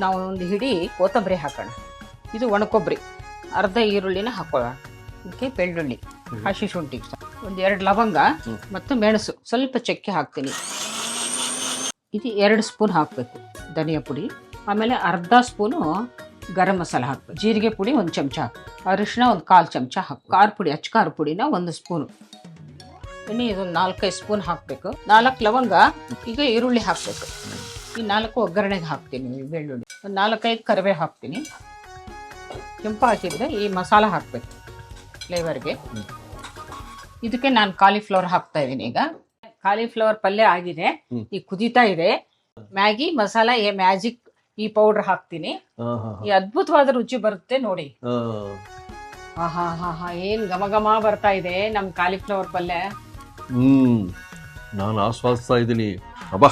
ನಾವು ಒಂದು ಹಿಡಿ ಕೊತ್ತಂಬರಿ ಹಾಕೋಣ. ಇದು ಒಣಕೊಬ್ಬರಿ, ಅರ್ಧ ಈರುಳ್ಳಿನ ಹಾಕೊಳ್ಳೋಣ. ಅದಕ್ಕೆ ಬೆಳ್ಳುಳ್ಳಿ, ಹಸಿ ಶುಂಠಿ, ಒಂದು 2 ಲವಂಗ ಮತ್ತು ಮೆಣಸು, ಸ್ವಲ್ಪ ಚಕ್ಕೆ ಹಾಕ್ತೀನಿ. ಇದು 2 ಸ್ಪೂನ್ ಹಾಕಬೇಕು ಧನಿಯಾ ಪುಡಿ. ಆಮೇಲೆ ಅರ್ಧ ಸ್ಪೂನು ಗರಂ ಮಸಾಲ ಹಾಕಬೇಕು. ಜೀರಿಗೆ ಪುಡಿ 1 ಚಮಚ ಹಾಕು. ಅರಿಶಿನ 1/4 ಚಮಚ ಹಾಕು. ಖಾರ ಪುಡಿ, ಅಚ್ಚ ಖಾರ ಪುಡಿನ 1 ಸ್ಪೂನು. ಇನ್ನು ಇದೊಂದು 4-5 ಸ್ಪೂನ್ ಹಾಕಬೇಕು. 4 ಲವಂಗ. ಈಗ ಈರುಳ್ಳಿ ಹಾಕಬೇಕು. ಈ 4 ಒಗ್ಗರಣೆಗೆ ಹಾಕ್ತೀನಿ. ಬೆಳ್ಳುಳ್ಳಿ ಒಂದು 4-5 ಕರಿಬೇವು ಹಾಕ್ತೀನಿ. ಕೆಂಪು ಹಾಕಿದ್ರೆ ಈ ಮಸಾಲ ಹಾಕಬೇಕು ಫ್ಲೇವರ್ಗೆ. ಇದಕ್ಕೆ ನಾನು ಕಾಲಿಫ್ಲವರ್ ಹಾಕ್ತಾ ಇದ್ದೀನಿ. ಈಗ ಕಾಲಿಫ್ಲವರ್ ಪಲ್ಯ ಆಗಿದೆ, ಈ ಕುದೀತಾ ಇದೆ. ಮ್ಯಾಗಿ ಮಸಾಲ ಮ್ಯಾಜಿಕ್ ಈ ಪೌಡರ್ ಹಾಕ್ತೀನಿ. ಈ ಅದ್ಭುತವಾದ ರುಚಿ ಬರುತ್ತೆ ನೋಡಿ. ಹಾ ಹಾ ಹಾ ಏನ್ ಘಮ ಘಮ ಬರ್ತಾ ಇದೆ ನಮ್ ಕಾಲಿಫ್ಲವರ್ ಪಲ್ಯ. ನಾನು ಆಸ್ವಾದಿಸ್ತಾ ಇದ್ದೀನಿ. ಅಬ್ಬಾ